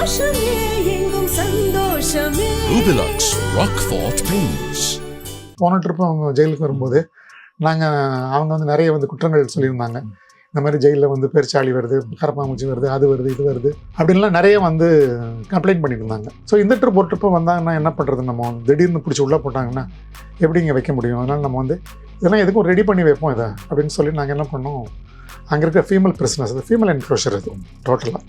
சந்தோஷமே எங்கும் சந்தோஷமே. Rubilux Rockfort Paints. போன ட்ரிப்பு அவங்க ஜெயிலுக்கு வரும்போது அவங்க வந்து நிறைய வந்து குற்றங்கள் சொல்லியிருந்தாங்க. இந்த மாதிரி ஜெயிலில் வந்து பெருச்சாளி வருது, கரப்பாம்பூச்சி வருது, அது வருது, இது வருது அப்படின்லாம் நிறைய வந்து கம்ப்ளைண்ட் பண்ணியிருந்தாங்க. ஸோ இந்த ட்ரிப் ஒரு ட்ரிப்பு வந்தாங்கன்னா என்ன பண்ணுறது, நம்ம வந்து திடீர்னு பிடிச்சி உள்ளே போட்டாங்கன்னா எப்படி இங்கே வைக்க முடியும்? அதனால் நம்ம வந்து இதெல்லாம் எதுக்கும் ரெடி பண்ணி வைப்போம் இதை அப்படின்னு சொல்லி நாங்கள் என்ன பண்ணோம், அங்கே இருக்கிற ஃபீமேல் பிரிசனர்ஸ், அது ஃபீமேல் என்க்ளோஷர் இது டோட்டலாக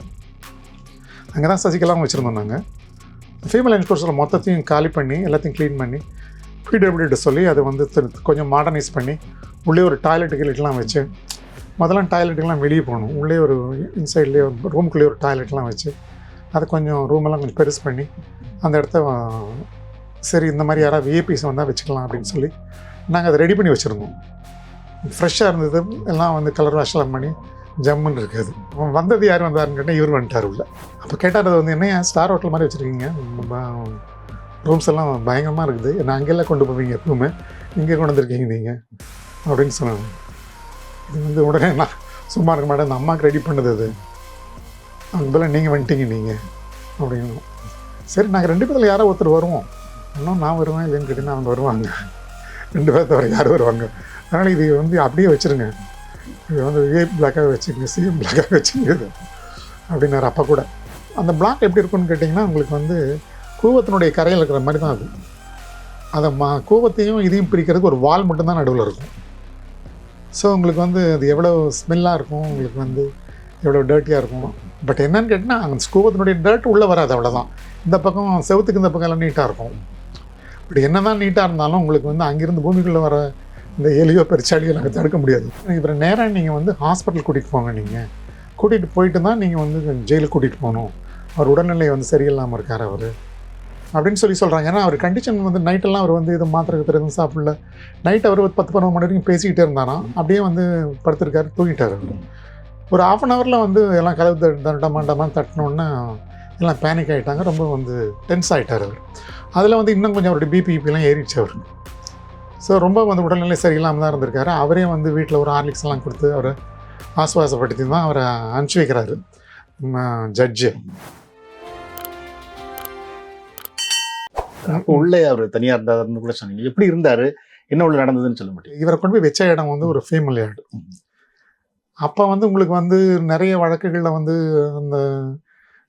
அங்கே தான் சசிகலாவும் வச்சுருந்தோம். நாங்கள் ஃபீமேல் என்க்ளோஷரில் மொத்தத்தையும் காலி பண்ணி எல்லாத்தையும் க்ளீன் பண்ணி பிடபிள்யூடி சொல்லி அதை வந்து கொஞ்சம் மாடர்னைஸ் பண்ணி உள்ளே ஒரு டாய்லெட்டுலாம் வச்சு, முதல்ல டாய்லெட்டுக்கெலாம் வெளியே போகணும், உள்ளே ஒரு இன்சைட்லேயே ரூமுக்குள்ளேயே ஒரு டாய்லெட்லாம் வச்சு அதை கொஞ்சம் ரூமெல்லாம் கொஞ்சம் பெருசு பண்ணி அந்த இடத்த சரி இந்த மாதிரி யாராவது விஐபிஸ் வந்தால் வச்சுக்கலாம் அப்படின்னு சொல்லி நாங்கள் அதை ரெடி பண்ணி வச்சுருந்தோம். ஃப்ரெஷ்ஷாக இருந்தது, எல்லாம் வந்து கலர் வாஷ்லாம் பண்ணி ஜம்முன்னு இருக்காது. வந்தது யார் வந்தாருன்னு கேட்டால் இவர் வந்துட்டார் உள்ள. அப்போ கேட்டார், அது வந்து என்ன ஸ்டார் ஹோட்டல் மாதிரி வச்சுருக்கீங்க, ரூம்ஸ் எல்லாம் பயங்கரமாக இருக்குது, என்ன அங்கெல்லாம் கொண்டு போவீங்க எப்பவுமே, இங்கே கொண்டு வந்திருக்கீங்க நீங்கள் அப்படின்னு சொன்னாங்க. இது வந்து உடனே நான் சும்மா இருக்க மாட்டேன், அந்த அம்மாவுக்கு ரெடி பண்ணது அது, அங்கே போல் நீங்கள் வந்துட்டீங்க நீங்கள் அப்படின்னு. சரி நாங்கள் 2 பேரில் யாரோ ஒருத்தர் வருவோம், இன்னும் நான் வருவேன் இல்லைன்னு கேட்டிங்கன்னா அவங்க வருவாங்க, 2 பேர் தவிர யாரும் வருவாங்க, அதனால் இது வந்து அப்படியே வச்சுருங்க, இது வந்து விஐபி பிளாக்காக வச்சுக்கோங்க, சிஎம் பிளாக்காக வச்சுங்க அப்படின்னாரு. அப்போ கூட அந்த பிளாக் எப்படி இருக்குன்னு கேட்டிங்கன்னா உங்களுக்கு வந்து கூவத்தினுடைய கரையில் இருக்கிற மாதிரி தான் அது. அதை கூவத்தையும் இதையும் பிரிக்கிறதுக்கு ஒரு வால் மட்டும்தான் நடுவில் இருக்கும். ஸோ உங்களுக்கு வந்து அது எவ்வளோ ஸ்மெல்லாக இருக்கும், உங்களுக்கு வந்து எவ்வளோ டர்ட்டியாக இருக்கும். பட் என்னன்னு கேட்டிங்கன்னா அந்த கூவத்தினுடைய டர்ட் உள்ளே வராது, அவ்வளோதான். இந்த பக்கம் செவுத்துக்கு இந்த பக்கம் எல்லாம் நீட்டாக இருக்கும். பட் என்ன தான் நீட்டாக இருந்தாலும் உங்களுக்கு வந்து அங்கேருந்து பூமிக்குள்ளே வர இந்த எலியோ பெருச்சாலியோ நாங்கள் தடுக்க முடியாது. இப்போ நேராக நீங்கள் வந்து ஹாஸ்பிட்டல் கூட்டிகிட்டு போங்க, நீங்கள் கூட்டிகிட்டு போயிட்டு தான் நீங்கள் வந்து ஜெயிலுக்கு கூட்டிகிட்டு போகணும், அவர் உடல்நிலை வந்து சரியில்லாமல் இருக்கார் அவர் அப்படின்னு சொல்கிறாங்க. ஏன்னா அவர் கண்டிஷன் வந்து நைட்டெல்லாம் அவர் வந்து இது மாத்திரை எதுவும் சாப்பிடல, நைட் அவர் 10-12 மணி வரைக்கும் பேசிக்கிட்டே இருந்தாராம், அப்படியே வந்து படுத்திருக்காரு, தூங்கிட்டார். ஒரு 1/2 ஹவரில் வந்து எல்லாம் கதவு தண்டமாண்டமாக தட்டினோன்னா எல்லாம் பேனிக் ஆகிட்டாங்க, ரொம்ப வந்து டென்ஸ் ஆகிட்டார் அவர். அதில் வந்து இன்னும் கொஞ்சம் அவருடைய பிபிலாம் ஏறிடுச்சு அவர். ஸோ ரொம்ப வந்து உடல்நிலை சரியில்லாமல் தான் இருந்திருக்காரு. அவரே வந்து வீட்டில் ஒரு ஹார்லிக்ஸ் எல்லாம் கொடுத்து அவரை ஆசுவாசப்படுத்தி தான் அவரை அனுப்பிச்சி வைக்கிறாரு ஜட்ஜு. அப்போ உள்ளே அவர் தனியாக இருந்தாருன்னு கூட சொன்னீங்க, எப்படி இருந்தார், என்ன உள்ள நடந்ததுன்னு சொல்ல மாட்டேன். இவரை கொண்டு போய் வச்ச இடம் வந்து ஒரு ஃபீமேல் யார்டு. அப்போ வந்து உங்களுக்கு வந்து நிறைய வழக்குகளில் வந்து அந்த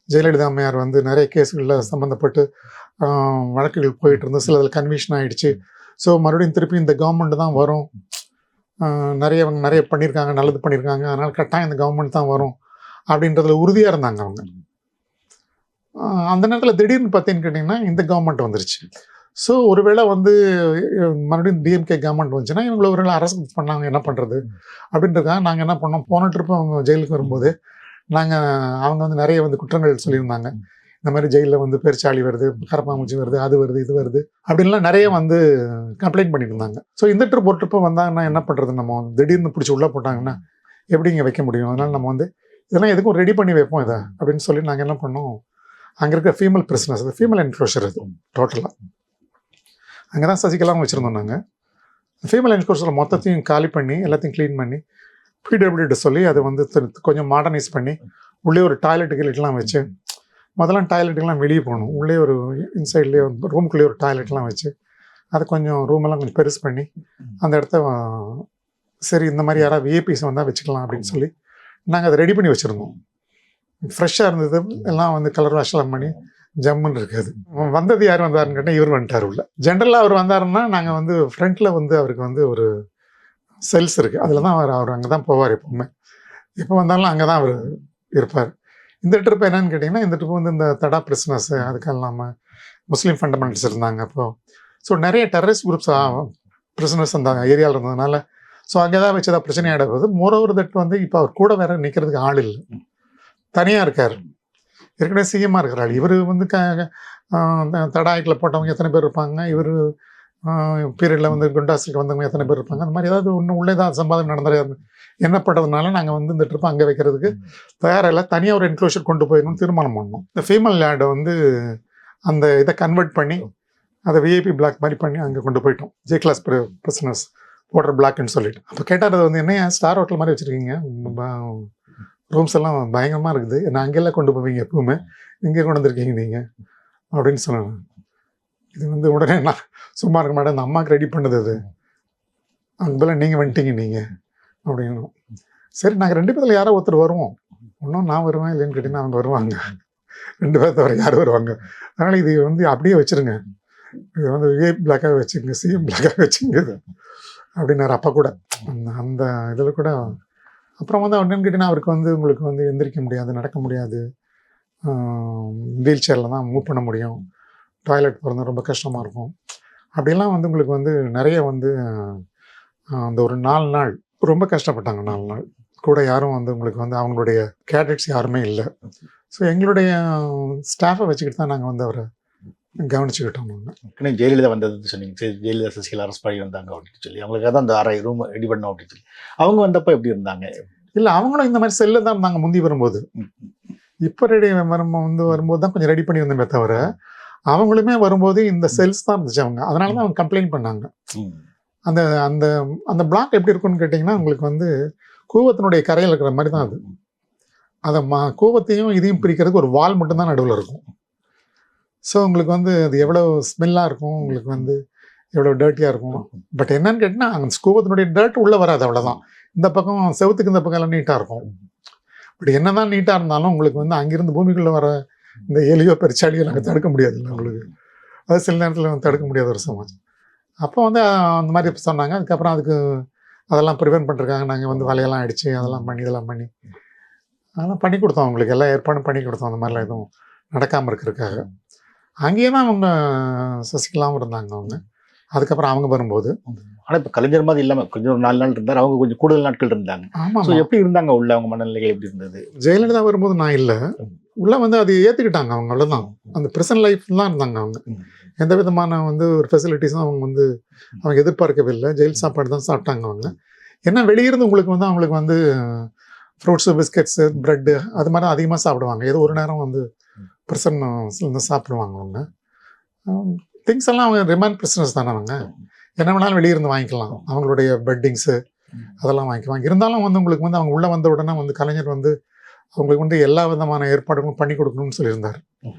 ஜெயலலிதா அம்மையார் வந்து நிறைய கேஸுகளில் சம்மந்தப்பட்டு வழக்குகள் போயிட்டு இருந்து சில இதில் கன்விஷன் ஆகிடுச்சு. ஸோ மறுபடியும் திருப்பி இந்த கவர்மெண்ட் தான் வரும், அவங்க நிறைய பண்ணியிருக்காங்க, நல்லது பண்ணியிருக்காங்க, அதனால் கட்டாயம் இந்த கவர்மெண்ட் தான் வரும் அப்படின்றதுல உறுதியாக இருந்தாங்க அவங்க. அந்த நேரத்தில் திடீர்னு பார்த்தீங்கன்னு கேட்டிங்கன்னா இந்த கவர்மெண்ட் வந்துருச்சு. ஸோ ஒருவேளை வந்து மறுபடியும் டிஎம்கே கவர்மெண்ட் வந்துச்சுன்னா இவங்களை ஒருவேளை அரசு பண்ணாங்க, என்ன பண்ணுறது அப்படின்றதுக்காக நாங்கள் என்ன பண்ணோம், போன ட்ரிப்பு அவங்க ஜெயிலுக்கு வரும்போது அவங்க வந்து நிறைய வந்து குற்றங்கள் சொல்லியிருந்தாங்க. இந்த மாதிரி ஜெயிலில் வந்து பெருச்சாளி வருது, கரப்பாம்பூச்சி வருது, அது வருது, இது வருது அப்படின்லாம் நிறைய வந்து கம்ப்ளைண்ட் பண்ணியிருந்தாங்க. ஸோ இந்த ட்ரிப் ஒரு ட்ரிப்பு வந்தாங்கன்னா என்ன பண்ணுறது, நம்ம திடீர்னு பிடிச்சி உள்ளே போட்டாங்கன்னா எப்படி இங்கே வைக்க முடியும்? அதனால் நம்ம வந்து இதெல்லாம் எதுக்கும் ரெடி பண்ணி வைப்போம் இதை அப்படின்னு சொல்லி நாங்கள் என்ன பண்ணோம், அங்கே இருக்கிற ஃபீமேல் பிரிசனர்ஸ், அது ஃபீமேல் என்க்ளோஷர் இது டோட்டலாக அங்கே தான் சசிகலாவும் வச்சுருந்தோம். நாங்கள் ஃபீமேல் என்க்ளோஷரில் மொத்தத்தையும் காலி பண்ணி எல்லாத்தையும் க்ளீன் பண்ணி பிடபிள்யூடி சொல்லி அதை வந்து கொஞ்சம் மாடர்னைஸ் பண்ணி உள்ளே ஒரு டாய்லெட்டுலாம் வச்சு, முதல்ல டாய்லெட்டுக்கெலாம் வெளியே போகணும், உள்ளே ஒரு இன்சைட்லேயே ரூமுக்குள்ளேயே ஒரு டாய்லெட்லாம் வச்சு அதை கொஞ்சம் ரூமெல்லாம் கொஞ்சம் பெருசு பண்ணி அந்த இடத்த சரி இந்த மாதிரி யாராவது விஐபிஸ் வந்தால் வச்சுக்கலாம் அப்படின்னு சொல்லி நாங்கள் அதை ரெடி பண்ணி வச்சுருந்தோம். ஃப்ரெஷ்ஷாக இருந்தது, எல்லாம் வந்து கலர் வாஷ்லாம் பண்ணி ஜம்முன்னு இருக்காது. வந்தது யார் வந்தாருன்னு கேட்டால் இவர் வந்துட்டார் உள்ள. ஜென்ரலாக அவர் வந்தாருன்னா நாங்கள் வந்து ஃப்ரண்ட்டில் வந்து அவருக்கு வந்து ஒரு செல்ஸ் இருக்குது, அதில் தான் அவர் அங்கே தான் போவார் எப்போவுமே. எப்போ வந்தாலும் அங்கே தான் அவர் இருப்பார். இந்த ட்ரிப் என்னன்னு கேட்டிங்கன்னா இந்த ட்ரிப் வந்து இந்த தடா பிரிசனர்ஸு, அதுக்கு இல்லாமல் முஸ்லீம் ஃபண்டமெண்டல்ஸ் இருந்தாங்க அப்போது. ஸோ நிறைய டெரரிஸ்ட் குரூப்ஸ் பிரிசனர்ஸ் அந்த ஏரியாவில் இருந்ததுனால ஸோ அங்கே தான் வச்சு தான் பிரச்சனை ஆகிடுறது. மோரோவர் தட் வந்து இப்போ அவர் கூட வேற நிற்கிறதுக்கு ஆள் இல்லை, தனியாக இருக்கார். ஏற்கனவே சிஎம்மாக இருக்கிறாள். இவர் வந்து தடாய்க்கில் போட்டவங்க எத்தனை பேர் இருப்பாங்க, இவர் பீரியடில் வந்து குண்டாஸுக்கு வந்தவங்க எத்தனை பேர் இருப்பாங்க, அந்த மாதிரி ஏதாவது ஒன்று உள்ளே தான் சம்பாதம் நடந்துறது என்னப்பட்டதுனால நாங்கள் வந்து இந்த ட்ரிப்பை அங்கே வைக்கிறதுக்கு தயாரில்லை, தனியாக ஒரு என்க்ளோஷர் கொண்டு போயிடணும்னு தீர்மானம் பண்ணோம். இந்த ஃபீமேல் லேடை வந்து அந்த இதை கன்வெர்ட் பண்ணி அதை விஐபி பிளாக் மாதிரி பண்ணி அங்கே கொண்டு போயிட்டோம். ஜே கிளாஸ் பிரிசனர்ஸ் போடுற பிளாக்னு சொல்லிட்டு. அப்போ கேட்டால் அது வந்து என்ன ஸ்டார் ஹோட்டல் மாதிரி வச்சுருக்கீங்க, ரூம்ஸ் எல்லாம் பயங்கரமாக இருக்குது, என்ன அங்கெல்லாம் கொண்டு போவீங்க எப்பவுமே, இங்கே கொண்டு வந்திருக்கீங்க நீங்கள் அப்படின்னு சொன்னாங்க. இது வந்து உடனே நான் சும்மா இருக்க மாட்டேன், இந்த அம்மாவுக்கு ரெடி பண்ணுது அது, அங்கே போல நீங்கள் வந்துட்டீங்க நீங்கள் அப்படின்னு. சரி நாங்கள் 2 பேர்த்தில் யாரோ ஒருத்தர் வருவோம், இன்னும் நான் வருவேன் இல்லைன்னு கேட்டிங்கன்னா அவங்க வருவாங்க, 2 பேர் தவிர யார் வருவாங்க, அதனால் இது வந்து அப்படியே வச்சுருங்க, இது வந்து விஐபி பிளாக்காக வச்சுங்க, சிஎம் பிளாக்காக வச்சுங்க அப்படின்னாரு அப்பா கூட. அந்த இதில் கூட அப்புறம் வந்து என்னன்னு கேட்டிங்கன்னா அவருக்கு வந்து உங்களுக்கு வந்து எந்திரிக்க முடியாது, நடக்க முடியாது, வீல் சேரில் தான் மூவ் பண்ண முடியும், டாய்லெட் போகிறது ரொம்ப கஷ்டமாக இருக்கும். அப்படிலாம் வந்து உங்களுக்கு வந்து நிறைய வந்து அந்த ஒரு 4 நாள் ரொம்ப கஷ்டப்பட்டாங்க. 4 நாள் கூட யாரும் வந்து உங்களுக்கு வந்து அவங்களுடைய கேடட்ஸ் யாருமே இல்லை. ஸோ எங்களுடைய ஸ்டாஃபை வச்சுக்கிட்டு தான் நாங்கள் வந்து அவரை கவனிச்சுக்கிட்டோம். நாங்கள் ஜெயலலிதா வந்ததுன்னு சொன்னீங்க, சரி ஜெயலலிதா சசிகலா அரெஸ்ட் பண்ணி வந்தாங்க அப்படின்னு சொல்லி, அவங்களுக்காக தான் அந்த அறை ரூம் ரெடி பண்ணோம் அப்படின்னு சொல்லி, அவங்க வந்தப்போ எப்படி இருந்தாங்க? இல்லை அவங்களும் இந்த மாதிரி செல்லில் தான் இருந்தாங்க முந்தி வரும்போது. இப்போ வரும்போது தான் கொஞ்சம் ரெடி பண்ணி வந்தோமே தவிர, அவங்களுமே வரும்போது இந்த செல்ஸ் தான் இருந்துச்சு அவங்க. அதனால தான் அவங்க கம்ப்ளைண்ட் பண்ணாங்க. அந்த அந்த அந்த பிளாக் எப்படி இருக்குன்னு கேட்டிங்கன்னா உங்களுக்கு வந்து கூவத்தினுடைய கரையில் இருக்கிற மாதிரி தான் அது. அதை கூவத்தையும் இதையும் பிரிக்கிறதுக்கு ஒரு வால் மட்டும்தான் நடுவில் இருக்கும். ஸோ உங்களுக்கு வந்து அது எவ்வளோ ஸ்மெல்லாக இருக்கும், உங்களுக்கு வந்து எவ்வளோ டர்ட்டியாக இருக்கும். பட் என்னன்னு கேட்டிங்கன்னா அந்த கூவத்தினுடைய டர்ட் உள்ளே வராது, அவ்வளோதான். இந்த பக்கம் செவுத்துக்கு இந்த பக்கம் எல்லாம் நீட்டாக இருக்கும். பட் என்ன தான் நீட்டாக இருந்தாலும் உங்களுக்கு வந்து அங்கேருந்து பூமிக்குள்ளே வர இந்த எலியோ பெருச்சாலியோ நாங்கள் தடுக்க முடியாதுல்ல உங்களுக்கு. அது சில நேரத்தில் தடுக்க முடியாத ஒரு சமாஜம். அப்போ வந்து அந்த மாதிரி சொன்னாங்க. அதுக்கப்புறம் அதெல்லாம் ப்ரிவென்ட் பண்ணுறதுக்காக நாங்கள் வந்து வலையெல்லாம் அடித்து அதெல்லாம் பண்ணி இதெல்லாம் பண்ணி கொடுத்தோம் அவங்களுக்கு, எல்லா ஏற்பாடும் பண்ணி கொடுத்தோம், அந்த மாதிரிலாம் எதுவும் நடக்காமல் இருக்கிறதுக்காக. அங்கேயே தான் அவங்க சசிகலாவும் இருந்தாங்க அவங்க. அதுக்கப்புறம் அவங்க வரும்போது ஆனால் இப்போ கலைஞர் மாதிரி இல்லாமல் கொஞ்சம் ஒரு 4 நாள் இருந்தார், அவங்க கொஞ்சம் கூடுதல் நாட்கள் இருந்தாங்க. ஆமாம். ஸோ எப்படி இருந்தாங்க உள்ள, அவங்க மனநிலைகள் எப்படி இருந்தது? ஜெயலலிதா வரும்போது நான் இல்லை, உள்ளே வந்து அதை ஏற்றுக்கிட்டாங்க அவங்க, அவ்வளோதான். அந்த ப்ரெசன்ட் லைஃப்லாம் இருந்தாங்க அவங்க. எந்த விதமான வந்து ஒரு ஃபெசிலிட்டிஸும் அவங்க எதிர்பார்க்கவில்லை. ஜெயில் சாப்பாடு தான் சாப்பிட்டாங்க அவங்க. ஏன்னா வெளியிருந்து உங்களுக்கு வந்து அவங்களுக்கு வந்து ஃப்ரூட்ஸு, பிஸ்கட்ஸு, ப்ரெட்டு அது மாதிரி அதிகமாக சாப்பிடுவாங்க. ஏதோ ஒரு நேரம் வந்து ப்ரெசன்ட் சாப்பிடுவாங்க அவங்க. திங்ஸ் எல்லாம் அவங்க ரிமாண்ட் பிரிசனர்ஸ் தானே அவங்க, என்ன வேணாலும் வெளியிருந்து வாங்கிக்கலாம். அவங்களுடைய பெட்டிங்ஸு அதெல்லாம் வாங்கிக்குவாங்க. இருந்தாலும் வந்து உங்களுக்கு வந்து அவங்க உள்ளே வந்த உடனே வந்து கலைஞர் வந்து அவங்களுக்கு வந்து எல்லா விதமான ஏற்பாடுகளும் பண்ணி கொடுக்கணும்னு சொல்லியிருந்தார்.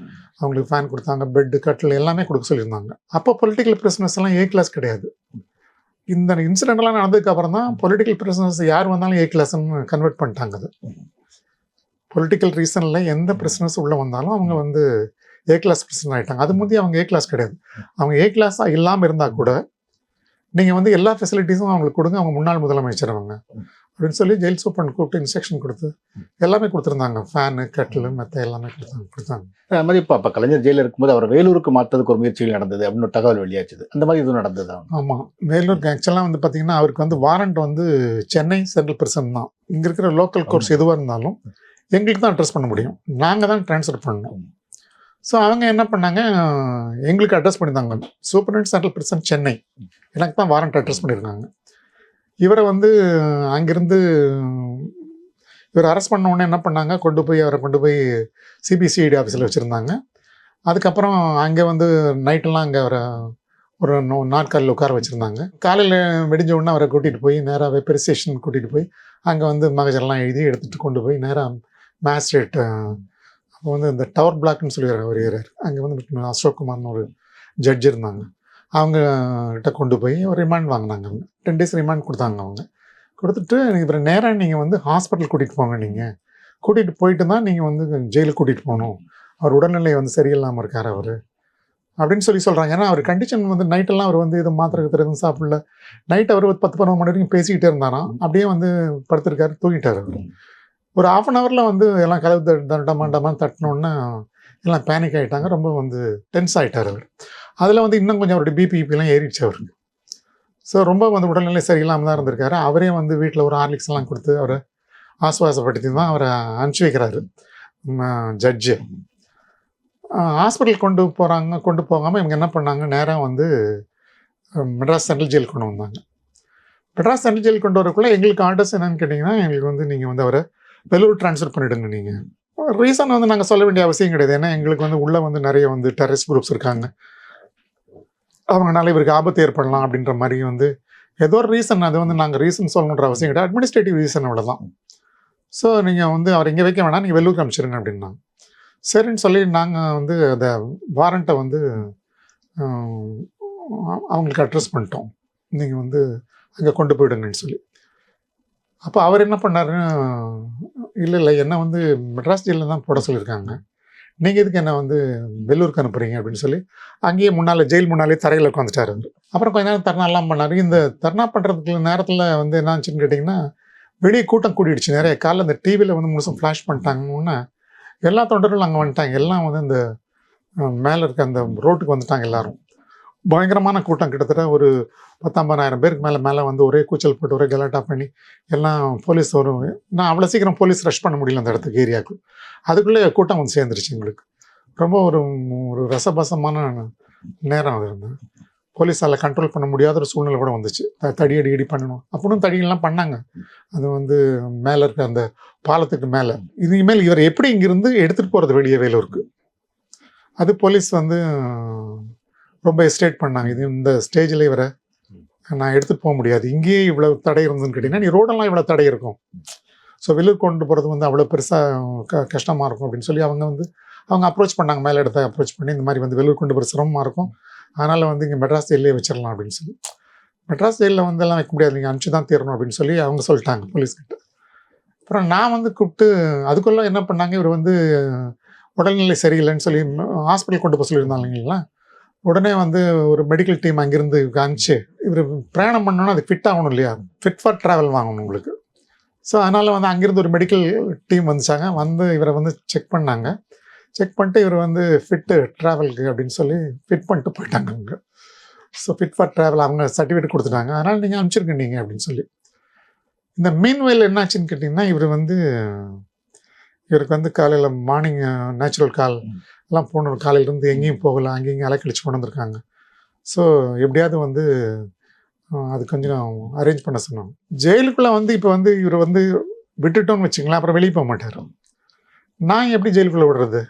அவங்களுக்கு ஃபேன் கொடுத்தாங்க, பெட்டு, கட்டில் எல்லாமே கொடுக்க சொல்லியிருந்தாங்க. அப்போ பொலிட்டிக்கல் பிரிசனர்ஸ் எல்லாம் ஏ கிளாஸ் கிடையாது. இந்த இன்சிடென்ட்லாம் நடந்ததுக்கப்புறம் தான் பொலிட்டிக்கல் பிரிசனர்ஸ் யார் வந்தாலும் ஏ கிளாஸ்ன்னு கன்வெர்ட் பண்ணிட்டாங்க. அது பொலிட்டிக்கல் ரீசனில் எந்த பிரிசனர்ஸ் உள்ளே வந்தாலும் அவங்க வந்து ஏ கிளாஸ் பிரிசனர் ஆகிட்டாங்க. அது முந்தைய அவங்க ஏ கிளாஸ் கிடையாது. அவங்க ஏ கிளாஸாக இல்லாமல் இருந்தால் கூட நீங்கள் வந்து எல்லா ஃபெசிலிட்டிஸும் அவங்களுக்கு கொடுங்க, அவங்க முன்னாள் முதலமைச்சர் அவங்க அப்படின்னு சொல்லி ஜெயில் சூப்பரண்ட் கூப்பிட்டு இன்ஸ்ட்ரக்ஷன் கொடுத்து எல்லாமே கொடுத்துருந்தாங்க. ஃபேனு, கட்டில், மெத்த எல்லாமே கொடுத்தாங்க. அது மாதிரி இப்போ கலைஞர் ஜெயிலில் இருக்கும்போது அவர் வேலூருக்கு மாற்றதுக்கு ஒரு முயற்சிகள் நடந்தது அப்படின்னு ஒரு தகவல் வெளியாச்சுது. அந்த மாதிரி எதுவும் நடந்தது? ஆமாம், வேலூருக்கு ஆக்சுவலாக வந்து பார்த்தீங்கன்னா அவருக்கு வந்து வாரண்ட் வந்து சென்னை சென்ட்ரல் பிரிசன் தான். இங்கே இருக்கிற லோக்கல் கோர்ட்ஸ் எதுவாக இருந்தாலும் எங்களுக்கு தான் அட்ரஸ் பண்ண முடியும், நாங்கள் தான் ட்ரான்ஸ்ஃபர் பண்ணணும். ஸோ அவங்க என்ன பண்ணாங்க, எங்களுக்கு அட்ரஸ் பண்ணியிருந்தாங்க. சூப்பரண்ட் சென்ட்ரல் பிரிசன் சென்னை, எனக்கு தான் வாரண்ட் அட்ரஸ் பண்ணியிருக்காங்க. இவரை வந்து அங்கேருந்து இவர் அரெஸ்ட் பண்ண உடனே என்ன பண்ணாங்க, அவரை கொண்டு போய் சிபிசிஐடி ஆஃபீஸில் வச்சுருந்தாங்க. அதுக்கப்புறம் அங்கே வந்து நைட்டெல்லாம் அங்கே அவரை ஒரு நாட்காலில் உட்கார வச்சுருந்தாங்க. காலையில் வெடிஞ்ச உடனே அவரை கூட்டிகிட்டு போய் நேராக வெப்பர் ஸ்டேஷன் கூட்டிகிட்டு போய் அங்கே வந்து மகஜரெல்லாம் எழுதி எடுத்துகிட்டு கொண்டு போய் நேராக மேஜிஸ்ட்ரேட், அப்போ வந்து இந்த டவர் பிளாக்னு சொல்லி வருகிறார், அங்கே வந்து அசோக் குமார்னு ஒரு ஜட்ஜ் இருந்தாங்க, அவங்க கிட்ட கொண்டு போய் ஒரு ரிமாண்ட் வாங்கினாங்க. அவங்க 10 days ரிமாண்ட் கொடுத்தாங்க. அவங்க கொடுத்துட்டு இப்போ நேராக நீங்கள் வந்து ஹாஸ்பிட்டல் கூட்டிகிட்டு போங்க, நீங்கள் கூட்டிகிட்டு போயிட்டு தான் நீங்கள் வந்து ஜெயிலுக்கு கூட்டிகிட்டு போகணும், அவர் உடல்நிலை வந்து சரியில்லாமல் இருக்கார் அவர் அப்படின்னு சொல்கிறாங்க. ஏன்னா அவர் கண்டிஷன் வந்து நைட்டெல்லாம் அவர் வந்து இது மாத்திரை எதுவும் சாப்பிடல, நைட் அவர் 10-12 மணி வரைக்கும் பேசிக்கிட்டே இருந்தாராம், அப்படியே வந்து படுத்திருக்காரு, தூங்கிட்டார் அவர். ஒரு 1/2 hour வந்து எல்லாம் கதவு டமாண்டமாக தட்டினோன்னா எல்லாம் பேனிக் ஆகிட்டாங்க, ரொம்ப வந்து டென்ஸ் ஆகிட்டார் அவர். அதில் வந்து இன்னும் கொஞ்சம் அவருடைய பிபிலாம் ஏறிடுச்சு அவருக்கு. ஸோ ரொம்ப வந்து உடல்நிலை சரியில்லாமல் தான் இருந்திருக்காரு. அவரே வந்து வீட்டில் ஒரு ஹார்லிக்ஸ் எல்லாம் கொடுத்து அவரை ஆசுவாசப்படுத்தி தான் அவரை அனுப்பிச்சி வைக்கிறாரு ஜட்ஜு. ஹாஸ்பிட்டல் கொண்டு போகாமல் இவங்க என்ன பண்ணாங்க, நேராக வந்து மெட்ராஸ் சென்ட்ரல் ஜெயில் கொண்டு வந்தாங்க. மெட்ராஸ் சென்ட்ரல் ஜெயில் கொண்டு வரக்குள்ளே எங்களுக்கு ஆர்டர்ஸ் என்னன்னு கேட்டிங்கன்னா, எங்களுக்கு வந்து நீங்கள் வந்து அவரை வெள்ளூர் ட்ரான்ஸ்ஃபர் பண்ணிவிடுங்க. நீங்கள் ரீசன் வந்து நாங்கள் சொல்ல வேண்டிய அவசியம் கிடையாது, ஏன்னா எங்களுக்கு வந்து உள்ளே வந்து நிறைய வந்து டெரரிஸ்ட் குரூப்ஸ் இருக்காங்க, அவங்கனால இவருக்கு ஆபத்து ஏற்படலாம் அப்படின்ற மாதிரி வந்து ஏதோ ஒரு ரீசன், அது வந்து நாங்கள் ரீசன் சொல்லணுன்ற அவசியம் கிடையாது, அட்மினிஸ்ட்ரேட்டிவ் ரீசன் அவ்வளோதான். ஸோ நீங்கள் வந்து அவர் இங்கே வைக்க வேணாம், நீங்கள் வெள்ளூருக்கு அனுப்பிச்சிருங்க அப்படின்னாங்க. சரின்னு சொல்லி நாங்கள் வந்து அந்த வாரண்ட்டை வந்து அவங்களுக்கு அட்ரஸ் பண்ணிட்டோம், நீங்கள் வந்து அங்கே கொண்டு போயிடுங்கன்னு சொல்லி. அப்போ அவர் என்ன பண்ணாருன்னு, இல்லை என்ன வந்து மெட்ராஸ் ஜெயிலில் தான் போட சொல்லியிருக்காங்க, நீங்கள் எதுக்கு என்ன வந்து வெள்ளூருக்கு அனுப்புறீங்க அப்படின்னு சொல்லி அங்கேயே முன்னால் ஜெயில் முன்னாலே தரையில் உட்காந்துட்டார். அப்புறம் கொஞ்ச நேரம் தர்ணாலாம் பண்ணார். இந்த தர்ணா பண்ணுறதுக்கு நேரத்தில் வந்து என்ன ஆச்சுன்னு கேட்டிங்கன்னா, வெளியே கூட்டம் கூடிடுச்சு நிறைய. காலைல இந்த டிவியில் வந்து முழுசும் ஃப்ளாஷ் பண்ணிட்டாங்கன்னா எல்லா தொண்டர்களும் அங்கே வந்துட்டாங்க. எல்லாம் வந்து இந்த மேலே இருக்க அந்த ரோட்டுக்கு வந்துட்டாங்க எல்லாரும். பயங்கரமான கூட்டம், கிட்டத்தட்ட ஒரு 10,000-50,000 பேருக்கு மேலே வந்து ஒரே கூச்சல் போட்டு ஒரே கலாட்டா பண்ணி எல்லாம் போலீஸ் வரும். நான் அவ்வளோ சீக்கிரம் போலீஸ் ரஷ் பண்ண முடியல அந்த இடத்துக்கு, ஏரியாவுக்கு. அதுக்குள்ளே கூட்டம் வந்து சேர்ந்துருச்சு எங்களுக்கு. ரொம்ப ஒரு ரசபசமான நேரம் அது இருந்தது. போலீஸால் கண்ட்ரோல் பண்ண முடியாத ஒரு சூழ்நிலை கூட வந்துச்சு. தடி அடி பண்ணணும் அப்படின்னு தடியெல்லாம் பண்ணாங்க. அது வந்து மேலே இருக்க அந்த பாலத்துக்கு மேலே. இனிமேல் இவர் எப்படி இங்கிருந்து எடுத்துகிட்டு போகிறது வெளியே வேலூருக்கு, அது போலீஸ் வந்து ரொம்ப எஸ்டேட் பண்ணாங்க. இது இந்த ஸ்டேஜில் இவரை நான் எடுத்துகிட்டு போக முடியாது, இங்கேயே இவ்வளோ தடை இருந்ததுன்னு கேட்டிங்கன்னா, நீ ரோடெல்லாம் இவ்வளோ தடை இருக்கும், ஸோ வெள்ளூர் கொண்டு போகிறது வந்து அவ்வளோ பெருசாக கஷ்டமாக இருக்கும் அப்படின்னு சொல்லி அவங்க அப்ரோச் பண்ணாங்க. மேலே இடத்த அப்ரோச் பண்ணி இந்த மாதிரி வந்து வெள்ளூர் கொண்டு போகிற சிரமமாக இருக்கும், அதனால் வந்து இங்கே மெட்ராஸ் ஜெயிலே வச்சிடலாம் அப்படின்னு சொல்லி. மெட்ராஸ் ஜெயிலில் வந்து எல்லாம் வைக்க முடியாது, நீங்கள் அனுப்பிச்சு தான் தீரணும் அப்படின்னு சொல்லி அவங்க சொல்லிட்டாங்க போலீஸ்கிட்ட. அப்புறம் நான் வந்து கூப்பிட்டு அதுக்குள்ளே என்ன பண்ணாங்க, இவர் வந்து உடல்நிலை சரியில்லைன்னு சொல்லி ஹாஸ்பிட்டல் கொண்டு போக சொல்லியிருந்தாங்க இல்லைங்களா. உடனே வந்து ஒரு மெடிக்கல் டீம் அங்கேருந்து காமிச்சு, இவர் பிரயாணம் பண்ணோன்னா அது ஃபிட் ஆகணும் இல்லையா, ஃபிட் ஃபார் ட்ராவல் வாங்கணும் உங்களுக்கு. ஸோ அதனால் வந்து அங்கேருந்து ஒரு மெடிக்கல் டீம் வந்துச்சாங்க. வந்து இவரை வந்து செக் பண்ணாங்க. செக் பண்ணிட்டு இவர் வந்து ஃபிட்டு ட்ராவலுக்கு அப்படின்னு சொல்லி ஃபிட் பண்ணிட்டு போயிட்டாங்க அவங்க. ஸோ ஃபிட் ஃபார் ட்ராவல் அவங்க சர்டிஃபிகேட் கொடுத்துட்டாங்க, அதனால் நீங்கள் அனுப்பிச்சிருக்க நீங்கள் அப்படின்னு சொல்லி. இந்த மீன்வேல் என்னாச்சுன்னு கேட்டிங்கன்னா, இவருக்கு வந்து காலையில் மார்னிங் நேச்சுரல் கால் எல்லாம் போன காலையிலேருந்து எங்கேயும் போகலை, அங்கேயும் அலைக்கழிச்சு கொண்டு வந்திருக்காங்க. ஸோ எப்படியாவது வந்து அது கொஞ்சம் அரேஞ்ச் பண்ண சொன்னாங்க. ஜெயிலுக்குள்ளே வந்து இப்போ வந்து இவர் வந்து விட்டுட்டோன்னு வச்சுங்களேன், அப்புறம் வெளியே போக மாட்டார். நான் எப்படி ஜெயிலுக்குள்ளே விடுறது,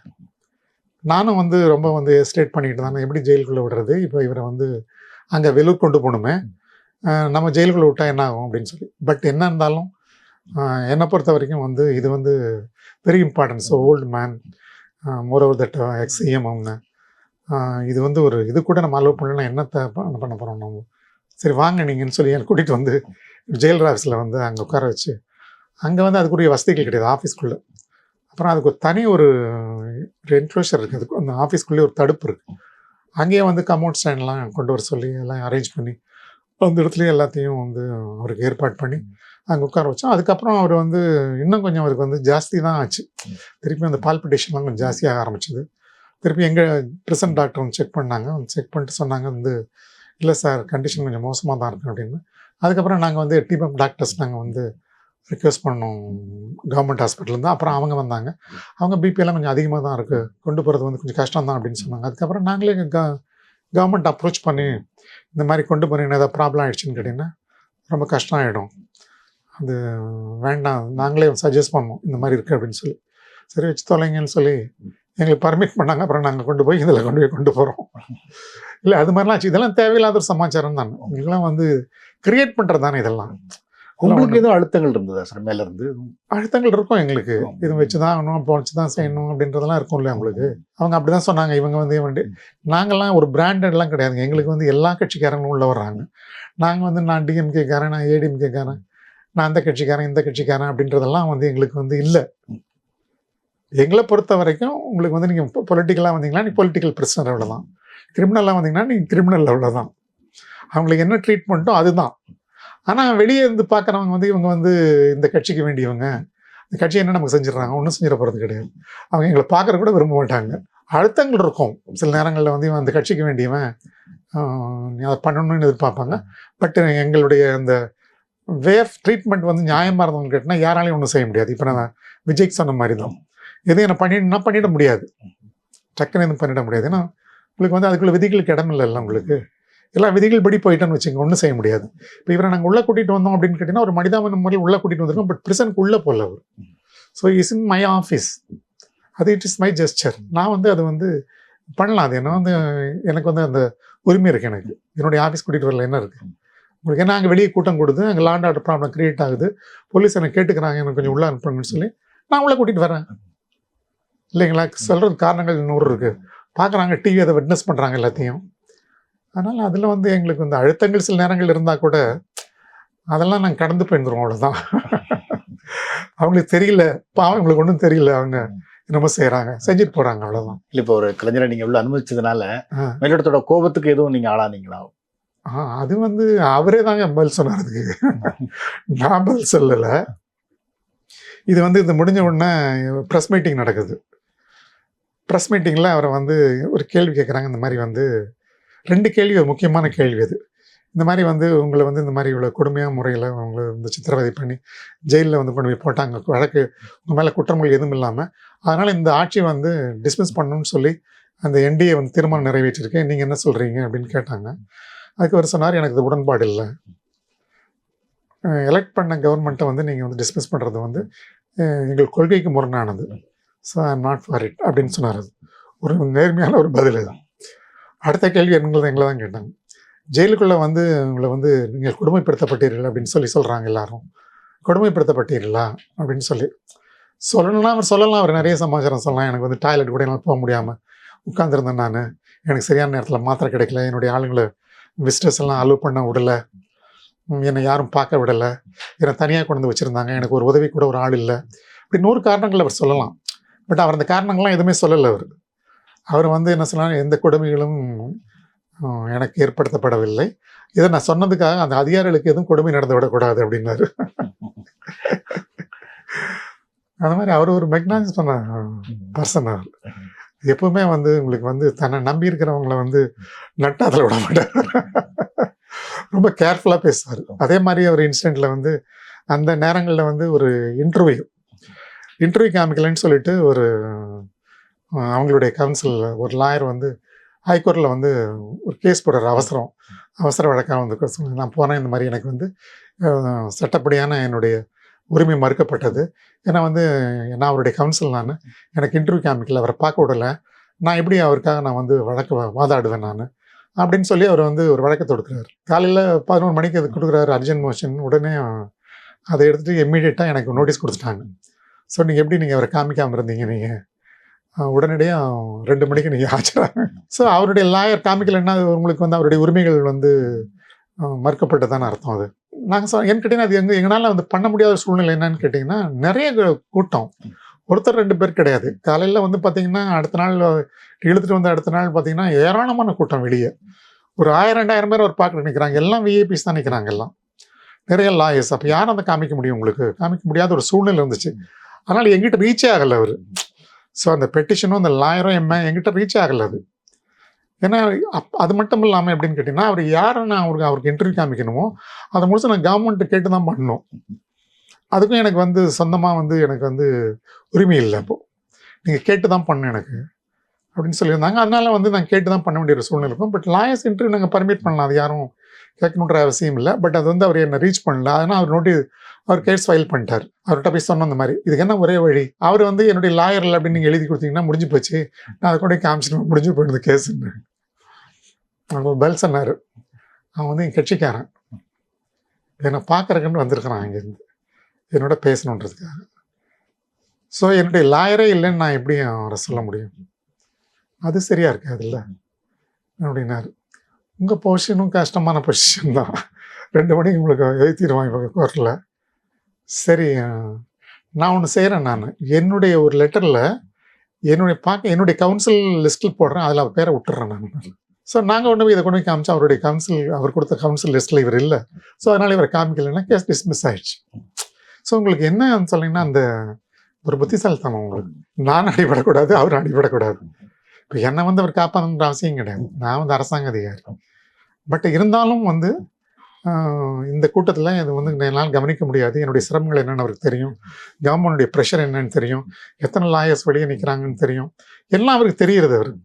நானும் வந்து ரொம்ப வந்து எஸ்டேட் பண்ணிக்கிட்டு தானே, எப்படி ஜெயிலுக்குள்ளே விடுறது, இப்போ இவரை வந்து அங்கே வெள்ளூர் கொண்டு போகணுமே, நம்ம ஜெயிலுக்குள்ளே விட்டால் என்ன ஆகும் அப்படின்னு சொல்லி. பட் என்ன இருந்தாலும் என்னை பொறுத்த வரைக்கும் வந்து இது வந்து very important. So old man, moreover that எக்ஸ்இஎம் அவங்க, இது வந்து ஒரு இது கூட நம்ம அலோவ் பண்ணலாம், என்னத்தை பண்ண போகிறோம் நம்ம. சரி வாங்க நீங்கன்னு சொல்லி என்னை கூட்டிகிட்டு வந்து ஜெயில் ஆஃபீஸில் வந்து அங்கே உட்கார வச்சு, அங்கே வந்து அதுக்குரிய வசதிகள் கிடையாது ஆஃபீஸ்க்குள்ளே. அப்புறம் அதுக்கு ஒரு தனி ஒரு என்க்ளோஷர் இருக்குது, அதுக்கு அந்த ஆஃபீஸ்க்குள்ளேயே ஒரு தடுப்பு இருக்குது. அங்கேயே வந்து கமௌண்ட் ஸ்டாண்ட்லாம் கொண்டு வர சொல்லி எல்லாம் அரேஞ்ச் பண்ணி அந்த இடத்துலையும் எல்லாத்தையும் வந்து அவருக்கு ஏற்பாடு பண்ணி அங்கே உட்கார வச்சோம். அதுக்கப்புறம் அவர் வந்து இன்னும் கொஞ்சம் அவருக்கு வந்து ஜாஸ்தி தான் ஆச்சு. திருப்பி அந்த பால்பிட்டேஷன்லாம் கொஞ்சம் ஜாஸ்தியாக ஆரம்பிச்சிது. திருப்பி எங்கள் ப்ரெசன்ட் டாக்டர் வந்து செக் பண்ணாங்க. செக் பண்ணிட்டு சொன்னாங்க வந்து, இல்லை சார் கண்டிஷன் கொஞ்சம் மோசமாக தான் இருக்குது அப்படின்னு. அதுக்கப்புறம் நாங்கள் வந்து டீம் டாக்டர்ஸ் நாங்கள் வந்து ரிக்வெஸ்ட் பண்ணோம் கவர்மெண்ட் ஹாஸ்பிட்டல் தான். அப்புறம் அவங்க வந்தாங்க, அவங்க பிபிஎல்லாம் கொஞ்சம் அதிகமாக தான் இருக்குது, கொண்டு போகிறது வந்து கொஞ்சம் கஷ்டம் தான் அப்படின்னு சொன்னாங்க. அதுக்கப்புறம் நாங்களே கவர்மெண்ட் அப்ரோச் பண்ணி இந்த மாதிரி கொண்டு போகிறீங்கன்னா ஏதாவது ப்ராப்ளம் ஆகிடுச்சின்னு கேட்டிங்கன்னா ரொம்ப கஷ்டம் ஆகிடும், அது வேண்டாம், நாங்களே சஜஸ்ட் பண்ணோம் இந்த மாதிரி இருக்குது அப்படின்னு சொல்லி. சரி வச்சு தொலைங்கன்னு சொல்லி எங்களுக்கு பர்மிட் பண்ணாங்க. அப்புறம் நாங்கள் கொண்டு போய் இதில் கொண்டு போகிறோம். இல்லை அது மாதிரிலாம் ஆச்சு. இதெல்லாம் தேவையில்லாத ஒரு சமாச்சாரம் தானே, இதெல்லாம் வந்து கிரியேட் பண்ணுறது தானே இதெல்லாம். உங்களுக்கு எதுவும் அழுத்தங்கள் இருந்ததா சார் மேலேருந்து? அழுத்தங்கள் இருக்கும் எங்களுக்கு, இது வச்சு தான் ஆகணும், அப்போ வச்சு தான் செய்யணும் அப்படின்றதெல்லாம் இருக்கும் இல்லையா உங்களுக்கு. அவங்க அப்படி தான் சொன்னாங்க. இவங்க வந்து நாங்கள்லாம் ஒரு பிராண்டட்லாம் கிடையாதுங்க, எங்களுக்கு வந்து எல்லா கட்சிக்காரங்களும் உள்ள வர்றாங்க. நாங்கள் வந்து நான் டிஎம்கேக்காரன், நான் ஏடிஎம்கேக்காரன், நான் அந்த கட்சிக்காரன் இந்த கட்சிக்காரன் அப்படின்றதெல்லாம் வந்து எங்களுக்கு வந்து இல்லை. எங்களை பொறுத்த வரைக்கும் உங்களுக்கு வந்து நீங்கள் பொலிட்டிக்கலாக வந்தீங்கன்னா நீ பொலிட்டிக்கல் பிரிசனர் அவ்வளோதான், கிரிமினலாக வந்தீங்கன்னா நீங்கள் கிரிமினல் அவ்வளோதான். அவங்களுக்கு என்ன ட்ரீட்மெண்ட்டோ அதுதான். ஆனால் வெளியே இருந்து பார்க்குறவங்க வந்து இவங்க வந்து இந்த கட்சிக்கு வேண்டியவங்க, இந்த கட்சி என்ன நமக்கு செஞ்சிடறாங்க, ஒன்றும் செஞ்சிட போகிறது கிடையாது. அவங்க எங்களை பார்க்குற கூட விரும்ப மாட்டாங்க. அழுத்தங்கள் இருக்கும் சில நேரங்களில் வந்து இவன் அந்த கட்சிக்கு வேண்டியவன், நீ அதை பண்ணணும்னு எதிர்பார்ப்பாங்க. பட் எங்களுடைய அந்த வே ஆஃப் ட்ரீட்மெண்ட் வந்து நியாயமாக இருந்தவங்க கேட்டால் யாராலையும் ஒன்றும் செய்ய முடியாது. இப்போ நான் விஜய்க்கு சொன்ன மாதிரி தான், எதுவும் என்ன பண்ணிட முடியாது, டக்குன்னு எதுவும் பண்ணிட முடியாது. ஏன்னா உங்களுக்கு வந்து அதுக்குள்ள விதிகளுக்கு இடம் இல்லை, உங்களுக்கு எல்லா விதிகள் படி போயிட்டோன்னு வச்சுங்க, ஒன்றும் செய்ய முடியாது. இப்போ இவரை நாங்கள் உள்ளே கூட்டிகிட்டு வந்தோம் அப்படின்னு கேட்டிங்கன்னா ஒரு மனிதாபன முறையில் உள்ளே கூட்டிகிட்டு வந்திருக்கோம். பட் பிரிசனுக்கு உள்ளே போகல அவர். So is in my office, அது இட் இஸ் மை ஜெஸ்டர். நான் வந்து அது வந்து பண்ணலாம், அது என்ன வந்து எனக்கு வந்து அந்த உரிமை இருக்குது. எனக்கு என்னுடைய ஆஃபீஸ் கூட்டிகிட்டு வரல என்ன இருக்குது, உங்களுக்கு என்ன அங்கே வெளியே கூட்டம் கொடுத்து அங்கே லாண்ட் ஆர்டர் ப்ராப்ளம் கிரியேட் ஆகுது, போலீஸ் எனக்கு கேட்டுக்கிறாங்க, எனக்கு கொஞ்சம் உள்ளே அனுப்புங்கன்னு சொல்லி நான் உள்ளே கூட்டிகிட்டு வரேன் இல்லைங்களா. சொல்கிறது காரணங்கள் 100 இருக்குது. பார்க்குறாங்க, டிவி அதை விட்னஸ் பண்ணுறாங்க எல்லாத்தையும். அதனால் அதில் வந்து எங்களுக்கு வந்து அழுத்தங்கள் சில நேரங்கள் இருந்தால் கூட அதெல்லாம் நாங்கள் கடந்து போயிருந்துருவோம், அவ்வளோதான். அவங்களுக்கு தெரியல, பாவம் இவங்களுக்கு ஒன்றும் தெரியல, அவங்க என்னமோ செய்கிறாங்க, செஞ்சுட்டு போகிறாங்க, அவ்வளோதான். இல்லை இப்போ ஒரு கலைஞரை நீங்கள் எவ்வளோ அனுமதிச்சதுனால மேலிடத்தோட கோபத்துக்கு எதுவும் நீங்கள் ஆளானீங்களா? அது வந்து அவரே தாங்க பதில் சொன்னார்துக்கு, நான் பதில் சொல்லலை. இது வந்து இது முடிஞ்ச உடனே ப்ரெஸ் மீட்டிங் நடக்குது. ப்ரெஸ் மீட்டிங்கில் அவரை வந்து ஒரு கேள்வி கேட்குறாங்க. இந்த மாதிரி வந்து 2 கேள்வி, ஒரு முக்கியமான கேள்வி அது. இந்த மாதிரி வந்து உங்களை வந்து இந்த மாதிரி இவ்வளோ கொடுமையான முறையில் உங்களை வந்து சித்திரவதை பண்ணி ஜெயிலில் வந்து கொண்டு போய் போட்டாங்க, வழக்கு உங்கள் மேலே குற்றங்கள் எதுவும் இல்லாமல், அதனால் இந்த ஆட்சியை வந்து டிஸ்மிஸ் பண்ணணும்னு சொல்லி அந்த என்டிஏ வந்து தீர்மானம் நிறைவேற்றிருக்கேன், நீங்கள் என்ன சொல்கிறீங்க அப்படின்னு கேட்டாங்க. அதுக்கு அவர் சொன்னார், எனக்கு இது உடன்பாடு இல்லை, எலெக்ட் பண்ண கவர்மெண்ட்டை வந்து நீங்கள் வந்து டிஸ்மிஸ் பண்ணுறது வந்து எங்கள் கொள்கைக்கு முரணானது, so I am not for it அப்படின்னு சொன்னார். அது ஒரு நேர்மையான ஒரு பதில். அது அடுத்த கேள்வி எங்களை தான் கேட்டாங்க, ஜெயிலுக்குள்ளே வந்து உங்களை வந்து நீங்கள் கொடுமைப்படுத்தப்பட்டீர்கள் அப்படின்னு சொல்கிறாங்க எல்லாரும், கொடுமைப்படுத்தப்பட்டீர்களா அப்படின்னு சொல்லணும்னா அவர் சொல்லலாம், அவர் நிறைய சமாச்சாரம் சொல்லலாம். எனக்கு வந்து டாய்லெட் கூட என்னால் போக முடியாமல் உட்காந்துருந்தேன், நான் எனக்கு சரியான நேரத்தில் மாத்திரை கிடைக்கல, என்னுடைய ஆளுங்களை விசிட்டர்ஸ் எல்லாம் அலோவ் பண்ண விடலை, என்னை யாரும் பார்க்க விடலை, என்னை தனியாக கொண்டு வந்து வச்சுருந்தாங்க, எனக்கு ஒரு உதவி கூட ஒரு ஆள் இல்லை, இப்படி 100 காரணங்கள் அவர் சொல்லலாம். பட் அவர் அந்த காரணங்கள்லாம் எதுவுமே சொல்லலை. அவர் வந்து என்ன சொல்லலாம், எந்த கொடுமைகளும் எனக்கு ஏற்படுத்தப்படவில்லை, இதை நான் சொன்னதுக்காக அந்த அதிகாரிகளுக்கு எதுவும் கொடுமை நடந்து விடக்கூடாது அப்படின்னாரு. அந்த மாதிரி அவர் ஒரு மெக்னானிஸ் பண்ண பர்சன். அவர் எப்பவுமே வந்து உங்களுக்கு வந்து தன்னை நம்பி இருக்கிறவங்களை வந்து நட்டாத்தில் விட மாட்டார், ரொம்ப கேர்ஃபுல்லாக பேசுவார். அதே மாதிரி அவர் இன்சிடெண்ட்டில் வந்து அந்த நேரங்களில் வந்து ஒரு இன்டர்வியூ காமிக்கலன்னு சொல்லிட்டு ஒரு அவங்களுடைய கவுன்சில் ஒரு லாயர் வந்து ஹைகோர்ட்டில் வந்து ஒரு கேஸ் போடுற அவசர வழக்காக வந்து நான் போனேன், இந்த மாதிரி எனக்கு வந்து சட்டப்படியான என்னுடைய உரிமை மறுக்கப்பட்டது, ஏன்னா வந்து நான் அவருடைய கவுன்சில், நான் எனக்கு இன்டர்வியூ காமிக்கல, அவரை பார்க்க விடலை, நான் எப்படி அவருக்காக நான் வந்து வழக்கு வாதாடுவேன் நான் அப்படின்னு சொல்லி அவர் வந்து ஒரு வழக்கை தொடுக்கிறார். காலையில் 11 மணிக்கு அது கொடுக்குறாரு அர்ஜென்ட் மோஷன். உடனே அதை எடுத்துகிட்டு இம்மீடியட்டாக எனக்கு நோட்டீஸ் கொடுத்துட்டாங்க. ஸோ நீங்கள் எப்படி அவரை காமிக்காமல் இருந்தீங்க, நீங்கள் உடனடியாக 2 மணிக்கு நீங்கள் ஆச்சுறாங்க. ஸோ அவருடைய லாயர் காமிக்கலைன்னா உங்களுக்கு வந்து அவருடைய உரிமைகள் வந்து மறுக்கப்பட்டதான அர்த்தம். அது நாங்கள் ஏன்னு கேட்டிங்கன்னா அது எங்களால் வந்து பண்ண முடியாத சூழ்நிலை என்னன்னு கேட்டிங்கன்னா, நிறைய கூட்டம், ஒருத்தர் 2 பேர் கிடையாது. காலையில் வந்து பார்த்திங்கன்னா அடுத்த நாள் இழுத்துட்டு வந்து அடுத்த நாள் பார்த்திங்கன்னா ஏராளமான கூட்டம், வெளியே ஒரு 1000-2000 பேர் அவர் பார்க்க நிற்கிறாங்க. எல்லாம் விஐபிஸ் தான் நிற்கிறாங்க, எல்லாம் நிறைய லாயர்ஸ். அப்போ யாரும் அதை காமிக்க முடியும், உங்களுக்கு காமிக்க முடியாத ஒரு சூழ்நிலை இருந்துச்சு. அதனால் எங்கிட்ட ரீச்சே ஆகலை அவர். ஸோ அந்த பெட்டிஷனும் அந்த லாயரும் எங்கிட்ட ரீச் ஆகலை அது. ஏன்னா அது மட்டும் இல்லாமல் எப்படின்னு கேட்டிங்கன்னா, அவர் யாரை நான் அவருக்கு இன்டர்வியூ காமிக்கணுமோ அதை முடிச்சு நான் கவர்மெண்ட்டு கேட்டு தான் பண்ணணும். அதுக்கும் எனக்கு வந்து சொந்தமாக வந்து எனக்கு வந்து உரிமை இல்லை, அப்போது நீங்கள் கேட்டு தான் பண்ணணும் எனக்கு அப்படின்னு சொல்லியிருந்தாங்க. அதனால் வந்து நான் கேட்டு தான் பண்ண வேண்டிய ஒரு சூழ்நிலை இருக்கும். பட் லாயர்ஸ் இன்டர்வியூ நாங்கள் பர்மிட் பண்ணலாம், அது யாரும் கேட்கணுன்ற அவசியம் இல்லை. பட் அது வந்து அவர் என்னை ரீச் பண்ணல. அதனால் அவர் கேஸ் ஃபைல் பண்ணிட்டார். அவர்கிட்ட போய் சொன்னோம், இந்த மாதிரி இதுக்கு என்ன ஒரே வழி, அவர் வந்து என்னுடைய லாயர் இல்லை அப்படின்னு நீங்கள் எழுதி கொடுத்தீங்கன்னா முடிஞ்சு போச்சு, நான் அதை கூட காமிச்சிட்டு முடிஞ்சு போயிடுது கேஸுன்னு அவங்க பதில் சொன்னார். அவன் வந்து என் கட்சிக்காரன், என்னை பார்க்குறக்குன்னு வந்திருக்கிறான் அங்கேருந்து என்னோட பேசணுன்றதுக்காக. ஸோ என்னுடைய லாயரே இல்லைன்னு நான் எப்படி அவரை சொல்ல முடியும், அது சரியாக இருக்காது இல்லை அப்படின்னாரு. உங்கள் பொசிஷனும் கஷ்டமான பொசிஷன் தான், 2 மணிக்கு உங்களுக்கு எழுத்திடுவாங்க கோர்ட்டில். சரி, நான் ஒன்று செய்கிறேன், நான் என்னுடைய ஒரு லெட்டரில் என்னுடைய கவுன்சில் லிஸ்ட்டில் போடுறேன், அதில் அவர் பேரை விட்டுறேன் நான். ஸோ நாங்கள் கொண்டு போய் இதை கொண்டு போய் காமிச்சா அவருடைய அவர் கொடுத்த கவுன்சில் லிஸ்ட்டில் இவர் இல்லை. ஸோ அதனால் இவரை காமிக்கலைன்னா கேஸ் டிஸ்மிஸ் ஆயிடுச்சு. ஸோ உங்களுக்கு என்ன சொன்னீங்கன்னா, அந்த ஒரு புத்திசாலித்தனம் உங்களுக்கு, நான் அடிபடக்கூடாது, அவர் அடிபடக்கூடாது. இப்போ என்னை வந்து அவர் காப்பாற்றுன்ற அவசியம் கிடையாது, நான் வந்து அரசாங்க அதிகாரி. பட் இருந்தாலும் வந்து இந்த கூட்டத்தில் இது வந்து என்னால் கவனிக்க முடியாது, என்னுடைய சிரமங்கள் என்னென்னு அவருக்கு தெரியும், கவர்மெண்டுடைய ப்ரெஷர் என்னன்னு தெரியும், எத்தனை லாயர்ஸ் வெளியே நிற்கிறாங்கன்னு தெரியும், எல்லாம் அவருக்கு தெரிகிறது அவருக்கு.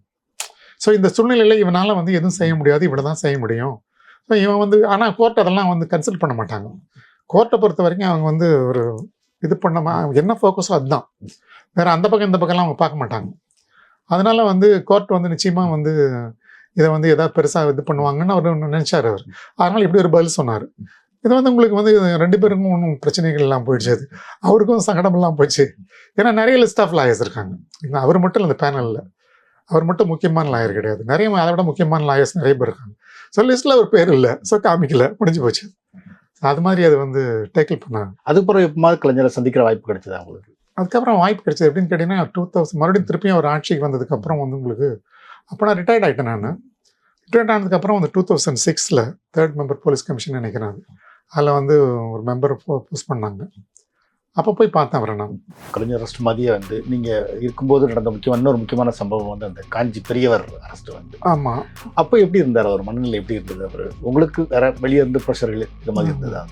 ஸோ இந்த சூழ்நிலையில் இவனால் வந்து எதுவும் செய்ய முடியாது, இவ்வளோ தான் செய்ய முடியும். ஸோ இவன் வந்து ஆனால் கோர்ட் அதெல்லாம் வந்து கன்சல்ட் பண்ண மாட்டாங்க. கோர்ட்டை பொறுத்த வரைக்கும் அவங்க வந்து ஒரு இது என்ன ஃபோக்கஸோ அதுதான், வேறு அந்த பக்கம் இந்த பக்கம்லாம் அவங்க பார்க்க மாட்டாங்க. அதனால் வந்து கோர்ட் வந்து நிச்சயமாக வந்து இதை வந்து எதாவது பெருசாக இது பண்ணுவாங்கன்னு அவர் நினச்சார் அவர். அதனால் இப்படி ஒரு பதில் சொன்னார். இது வந்து உங்களுக்கு வந்து 2 பேருக்கும் ஒன்றும் பிரச்சனைகள் எல்லாம் போயிடுச்சு. அது அவருக்கும் சங்கடமெல்லாம் போயிடுச்சு. ஏன்னா நிறைய லிஸ்ட் ஆஃப் லாயர்ஸ் இருக்காங்க. அவர் மட்டும் இல்லை, இந்த பேனலில் அவர் மட்டும் முக்கியமான லாயர் கிடையாது. நிறைய அதை விட முக்கியமான லாயர்ஸ் நிறைய பேர் இருக்காங்க. ஸோ லிஸ்ட்டில் ஒரு பேர் இல்லை, ஸோ காமிக்கல, முடிஞ்சு போச்சு. அது மாதிரி அதை வந்து டேக்கிள் பண்ணாங்க. அதுக்கப்புறம் எப்போது கலைஞரை சந்திக்கிற வாய்ப்பு கிடைச்சதா உங்களுக்கு? அதுக்கப்புறம் வாய்ப்பு கிடைச்சது எப்படின்னு கேட்டிங்கன்னா 2000 மறுபடியும் திருப்பியும் ஒரு ஆட்சிக்கு வந்ததுக்கப்புறம் வந்து உங்களுக்கு அப்போ நான் ரிட்டையர்ட் ஆகிட்டேன். நான் ரிட்டையர்ட் ஆனதுக்கப்புறம் வந்து 2006 3rd மெம்பர் போலீஸ் கமிஷன் நினைக்கிறேன். அதில் வந்து ஒரு மெம்பரை போஸ்ட் பண்ணாங்க. அப்போ போய் பார்த்தேன் அவரை. நான் கலைஞர் அரெஸ்ட் மாதிரியே வந்து நீங்கள் இருக்கும்போது நடந்த இன்னொரு முக்கியமான சம்பவம் வந்து அந்த காஞ்சி பெரியவர் அரெஸ்ட் வந்து. ஆமாம். அப்போ எப்படி இருந்தார் அவர்? மனநிலை எப்படி இருந்தது? அவர் உங்களுக்கு வேற வெளியே இருந்து ப்ரெஷர்கள் இது மாதிரி இருந்ததா?